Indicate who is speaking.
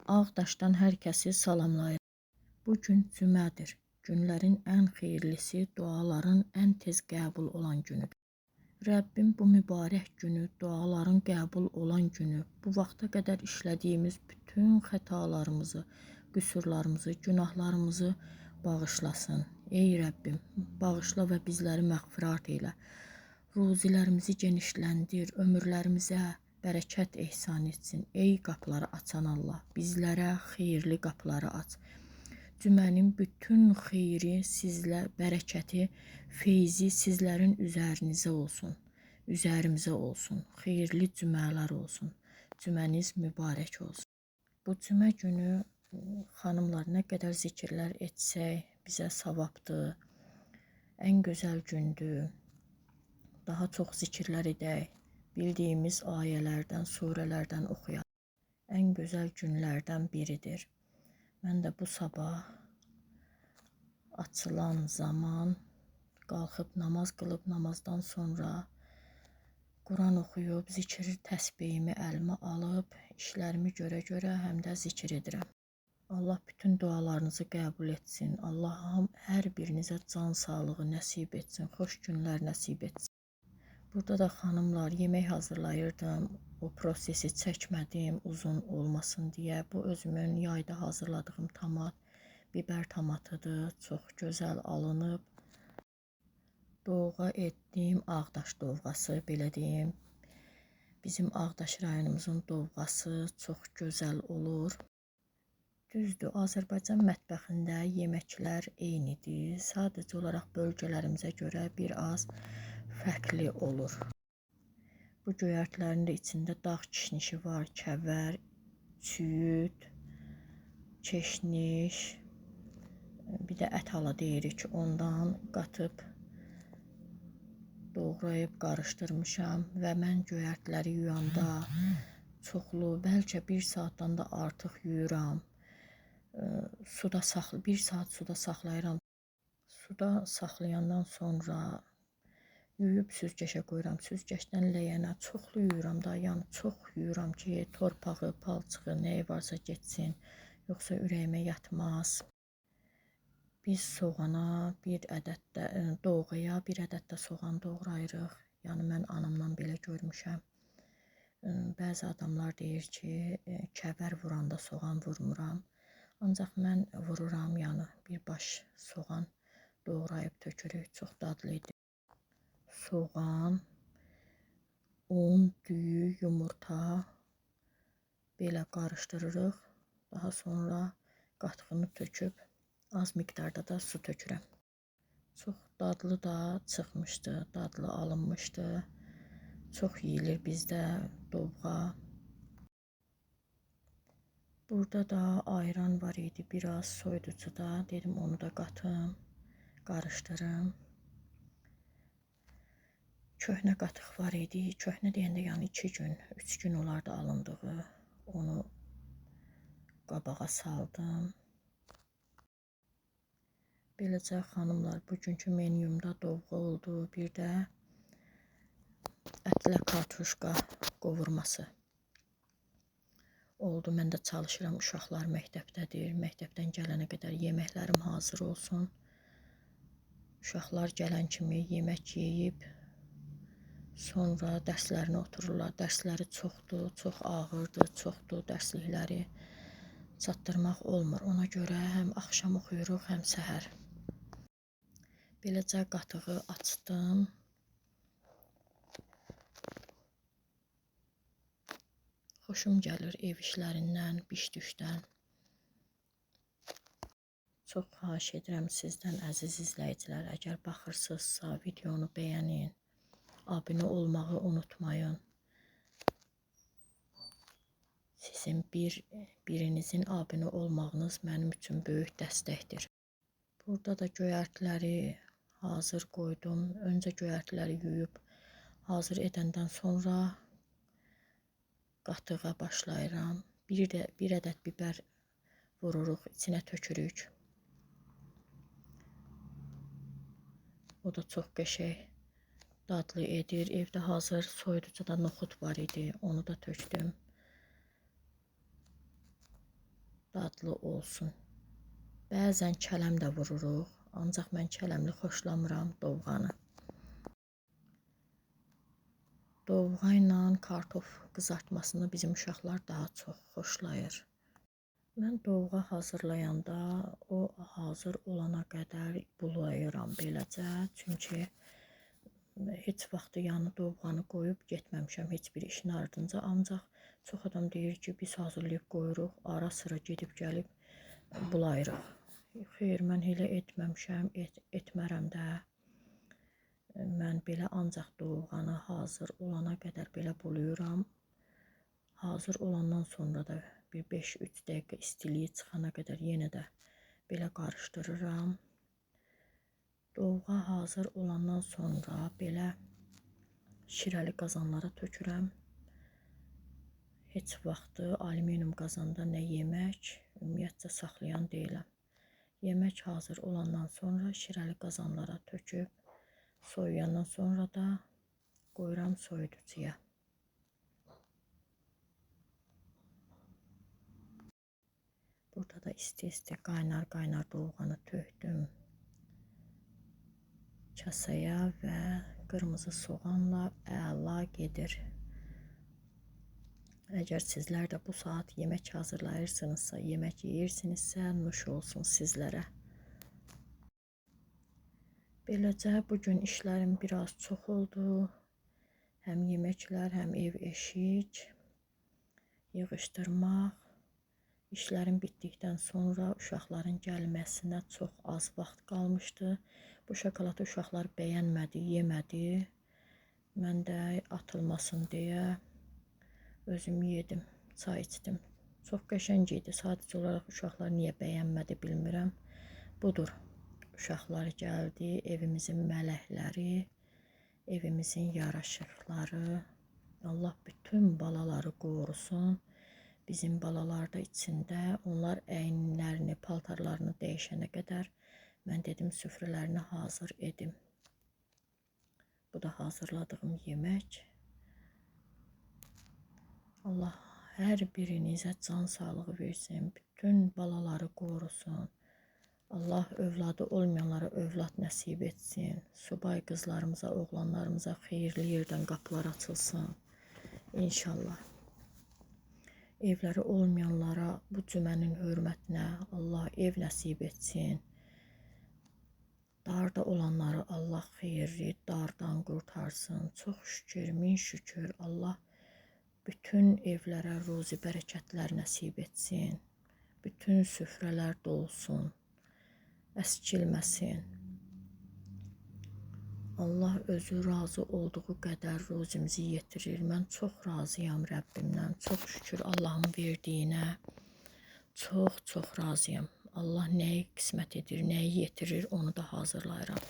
Speaker 1: Ağdaşdan hər kəsi salamlayır. Bu gün cümədir. Günlərin ən xeyirlisi, duaların ən tez qəbul olan günüdür. Rəbbim bu mübarək günü, duaların qəbul olan günü, bu vaxta qədər işlədiyimiz bütün xətalarımızı, qüsurlarımızı, günahlarımızı bağışlasın. Ey Rəbbim, bağışla və bizləri məğfirat eylə. Ruzilərimizi genişləndir, ömürlərimizə bərəkət ehsan etsin. Ey qapıları açan Allah, bizlərə xeyirli qapıları aç. Cümənin bütün xeyri, sizlə bərəkəti, feyzi sizlərin üzərinizə olsun. Üzərimizə olsun. Xeyirli cümələr olsun. Cüməniz mübarək olsun. Bu cümə günü xanımlar nə qədər zikirlər etsək bizə savabdır. Ən gözəl gündür. Daha çox zikirlər edək. Bildiyimiz ayələrdən, surələrdən oxuyaq. Ən gözəl günlərdən biridir. Mən də bu sabah açılan zaman qalxıb namaz qılıb, namazdan sonra Quran oxuyub, zikir təsbihimi əlimə alıb, işlərimi görə həm də zikir edirəm. Allah bütün dualarınızı qəbul etsin. Allah hər birinizə can sağlığı nəsib etsin, xoş günlər nəsib etsin. Burada da xanımlar yemək hazırlayırdım. O prosesi çəkmədim uzun olmasın deyə. Bu özümün yayda hazırladığım tomat, biber tomatıdır. Çox gözəl alınıb. Dovğa etdim, Ağdaş dovğası belə deyim. Bizim Ağdaş rayonumuzun dovğası çox gözəl olur. Düzdür, Azərbaycan mətbəxində yeməklər eynidir. Sadəcə olaraq bölgələrimizə görə bir az fərqli olur. Bu göyərtilərin də içində dağ kişnişi var, kəvər, çüyüd, keşniş, bir də ət hala deyirik, ondan qatıb doğrayıb qarışdırmışam və mən göyərtiləri yuyanda çoxlu, bəlkə bir saatdan da artıq yuyuram. Bir saat suda saxlayıram. Suda saxlayandan sonra yuyub süzgəşə qoyuram. Süzgəşdən ləyənə çoxlu yuyuram da, yəni çox yuyuram ki, torpağı, palçığı, nəyi varsa getsin, yoxsa ürəyimə yatmaz. Biz soğana bir ədəd də, doğğaya bir ədəd də soğan doğrayırıq. Yəni mən anamdan belə görmüşəm. Bəzi adamlar deyir ki, kəvər vuranda soğan vurmuram. Ancaq mən vururam, yəni bir baş soğan doğrayıb tökürük, çox dadlı idi. Soğan, un, düyü, yumurta belə qarışdırırıq. Daha sonra qatığını töküb az miqdarda da su tökürəm. Çox dadlı da çıxmışdı, dadlı alınmışdı. Çox yeyilir bizdə dovğa. Burada da ayran var idi, biraz soyuducuda. Dedim onu da qatım, qarışdırım. Köhnə qatıq var idi. Köhnə deyəndə yəni 2 gün, 3 gün olardı alındığı. Onu qabağa saldım. Beləcə xanımlar, bugünkü menyumda dovğa oldu. Bir də ətlə kartuşka qovurması oldu. Mən də çalışıram, uşaqlar məktəbdədir. Məktəbdən gələnə qədər yeməklərim hazır olsun. Uşaqlar gələn kimi yemək yeyib, sonra dərslərinə otururlar. Dərsləri çoxdur, çox ağırdır, çoxdur dərslikləri. Çatdırmaq olmur. Ona görə həm axşam oxuyuruq, həm səhər. Beləcə qatığı açdım. Xoşum gəlir ev işlərindən, biş-düşdən. Çox xahiş edirəm sizdən, əziz izləyicilər, əgər baxırsınızsa videonu bəyənin. Abunə olmağı unutmayın. Sizin birinizin abunə olmağınız mənim üçün böyük dəstəkdir. Burada da göyərtiləri hazır qoydum. Öncə göyərtiləri yuyub hazır edəndən sonra qatığa başlayıram. Bir ədəd biber vururuq, içinə tökürük. O da çox qəşəng dadlı edir. Evdə hazır soyuducuda noxud var idi. Onu da tökdüm. dadlı olsun. Bəzən kələm də vururuq, ancaq mən kələmli xoşlamıram dovğanı. Dovğa ilə kartof qızartmasını bizim uşaqlar daha çox xoşlayır. Mən dovğa hazırlayanda o hazır olana qədər bulayıram beləcə, çünki heç vaxt yanı dovğanı qoyub getməmişəm heç bir işin ardınca, ancaq çox adam deyir ki, biz hazırlayıb qoyuruq, ara sıra gedib gəlib bulayırıq. Xeyr, mən elə etməmişəm, etmərəm də. Mən belə ancaq dovğanı hazır olana qədər belə buluyuram. Hazır olandan sonra da bir 5-3 dəqiqə istiliyi çıxana qədər yenə də belə qarışdırıram. Dovğa hazır olandan sonra belə şirəli qazanlara tökürəm. Heç vaxtı alüminium qazanda nə yemək, ümumiyyətcə saxlayan deyiləm. Yemək hazır olandan sonra şirəli qazanlara töküb, soyuyandan sonra da qoyuram soyuducuya. Burada da isti-isti qaynar dovğanı tökdüm kasaya və qırmızı soğanla əla gedir. Əgər sizlər də bu saat yemək hazırlayırsınızsa, yemək yeyirsinizsə, nuş olsun sizlərə. Beləcə bugün işlərim biraz çox oldu. Həm yeməklər, həm ev eşik, yığışdırmaq. İşlərim bitdikdən sonra uşaqların gəlməsinə çox az vaxt qalmışdı. Bu şokoladı uşaqlar bəyənmədi, yemədi. Mən də atılmasın deyə özüm yedim, çay içdim. Çox qəşəng idi. Sadəcə olaraq uşaqlar niyə bəyənmədi bilmirəm. Budur, uşaqlar gəldi, evimizin mələkləri, evimizin yaraşıqları. Allah bütün balaları qorusun. Bizim balalar da içində, onlar əyinlərini, paltarlarını dəyişənə qədər mən dedim süfrələrini hazır edim. Bu da hazırladığım yemək. Allah hər birinizə can sağlığı versin, bütün balaları qorusun. Allah övladı olmayanlara övlad nəsib etsin. Subay qızlarımıza, oğlanlarımıza xeyirli yerdən qapılar açılsın. İnşallah. Evləri olmayanlara bu cümənin hörmətinə Allah ev nəsib etsin. Darda olanları Allah xeyirli dardan qurtarsın. Çox şükür, min şükür. Allah bütün evlərə ruzi bərəkətlər nəsib etsin. Bütün süfrələr dolsun, əskilməsin. Allah özü razı olduğu qədər ruzimizi yetirir. Mən çox razıyam Rəbbimdən. Çox şükür Allahın verdiyinə. Çox razıyam. Allah nəyi qismət edir, nəyi yetirir, onu da hazırlayıram.